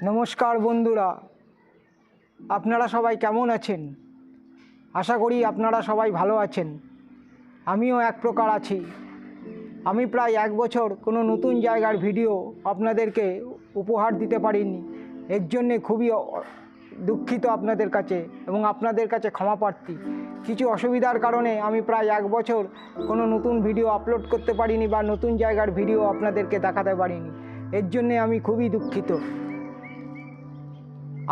নমস্কার বন্ধুরা, আপনারা সবাই কেমন আছেন? আশা করি আপনারা সবাই ভালো আছেন। আমিও এক প্রকার আছি। আমি প্রায় 1 বছর কোনো নতুন জায়গার ভিডিও আপনাদেরকে উপহার দিতে পারিনি। এর জন্যে খুবই দুঃখিত আপনাদের কাছে এবং আপনাদের কাছে ক্ষমা প্রার্থী। কিছু অসুবিধার কারণে আমি প্রায় 1 বছর কোনো নতুন ভিডিও আপলোড করতে পারিনি বা নতুন জায়গার ভিডিও আপনাদেরকে দেখাতে পারিনি। এর জন্যে আমি খুবই দুঃখিত।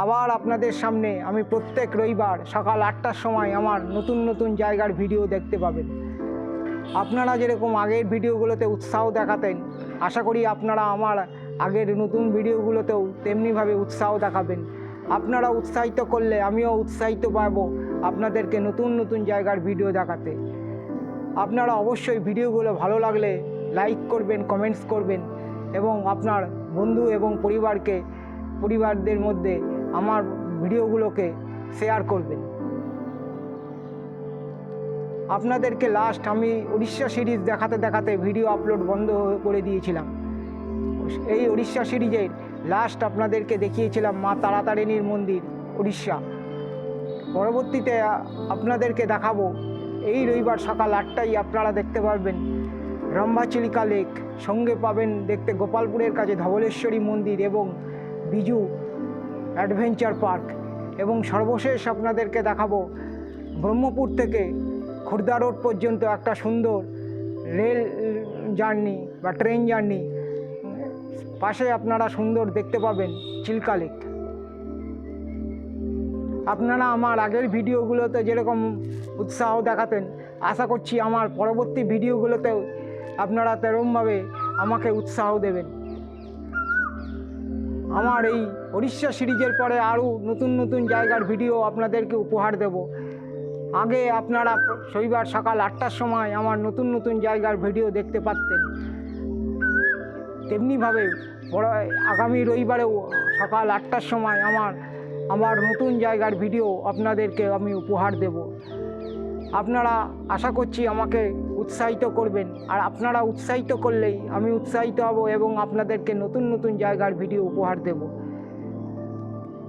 আবার আপনাদের সামনে আমি প্রত্যেক রবিবার সকাল 8টার সময় আমার নতুন জায়গার ভিডিও দেখতে পাবেন। আপনারা যেরকম আগের ভিডিওগুলোতে উৎসাহ দেখাতেন, আশা করি আপনারা আমার আগের নতুন ভিডিওগুলোতেও তেমনিভাবে উৎসাহ দেখাবেন। আপনারা উৎসাহিত করলে আমিও উৎসাহিত পাব আপনাদেরকে নতুন জায়গার ভিডিও দেখাতে। আপনারা অবশ্যই ভিডিওগুলো ভালো লাগলে লাইক করবেন, কমেন্টস করবেন এবং আপনার বন্ধু এবং পরিবারদের মধ্যে আমার ভিডিওগুলোকে শেয়ার করবেন। আপনাদেরকে লাস্ট আমি উড়িষ্যা সিরিজ দেখাতে ভিডিও আপলোড বন্ধ করে দিয়েছিলাম। এই উড়িষ্যা সিরিজের লাস্ট আপনাদেরকে দেখিয়েছিলাম মা তারাতারিণীর মন্দির উড়িষ্যা। পরবর্তীতে আপনাদেরকে দেখাবো এই রবিবার সকাল 8টায় আপনারা দেখতে পারবেন রম্ভাচিলিকা লেক, সঙ্গে পাবেন দেখতে গোপালপুরের কাছে ধবলেশ্বরী মন্দির এবং বিজু অ্যাডভেঞ্চার পার্ক, এবং সর্বশেষ আপনাদেরকে দেখাবো ব্রহ্মপুর থেকে খুর্দা রোড পর্যন্ত একটা সুন্দর রেল জার্নি বা ট্রেন জার্নি। পাশে আপনারা সুন্দর দেখতে পাবেন চিল্কা লেক। আপনারা আমার আগের ভিডিওগুলোতে যেরকম উৎসাহ দেখাতেন, আশা করছি আমার পরবর্তী ভিডিওগুলোতেও আপনারা তেরমভাবে আমাকে উৎসাহ দেবেন। আমার এই উড়িষ্যা সিরিজের পরে আরও নতুন জায়গার ভিডিও আপনাদেরকে উপহার দেব। আগে আপনারা রবিবার সকাল 8টার সময় আমার নতুন জায়গার ভিডিও দেখতে পারতেন, তেমনিভাবে আগামী রবিবারেও সকাল 8টার সময় আমার নতুন জায়গার ভিডিও আপনাদেরকে আমি উপহার দেব। আপনারা আশা করছি আমাকে উৎসাহিত করবেন, আর আপনারা উৎসাহিত করলেই আমি উৎসাহিত হব এবং আপনাদেরকে নতুন জায়গার ভিডিও উপহার দেব।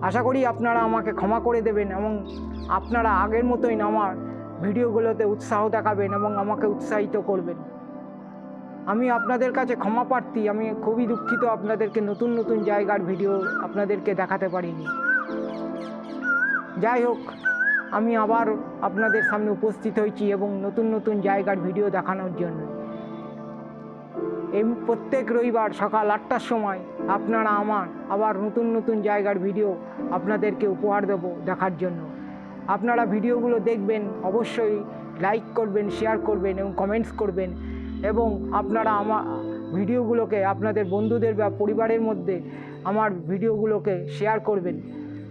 আশা করি আপনারা আমাকে ক্ষমা করে দেবেন এবং আপনারা আগের মতোই আমার ভিডিওগুলোতে উৎসাহ দেখাবেন এবং আমাকে উৎসাহিত করবেন। আমি আপনাদের কাছে ক্ষমা প্রার্থী। আমি খুবই দুঃখিত আপনাদেরকে নতুন জায়গার ভিডিও আপনাদেরকে দেখাতে পারিনি। যাই হোক, আমি আবার আপনাদের সামনে উপস্থিত হয়েছি এবং নতুন জায়গার ভিডিও দেখানোর জন্য। এই প্রত্যেক রবিবার সকাল 8টার সময় আপনারা আমার আবার নতুন জায়গার ভিডিও আপনাদেরকে উপহার দেব দেখার জন্য। আপনারা ভিডিওগুলো দেখবেন, অবশ্যই লাইক করবেন, শেয়ার করবেন এবং কমেন্টস করবেন, এবং আপনারা আমার ভিডিওগুলোকে আপনাদের বন্ধুদের বা পরিবারের মধ্যে আমার ভিডিওগুলোকে শেয়ার করবেন।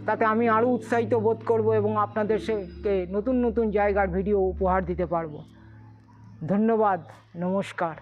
তাতে আমি আরও উৎসাহিত বোধ করব এবং আপনাদেরকে নতুন জায়গার ভিডিও উপহার দিতে পারবো। ধন্যবাদ, নমস্কার।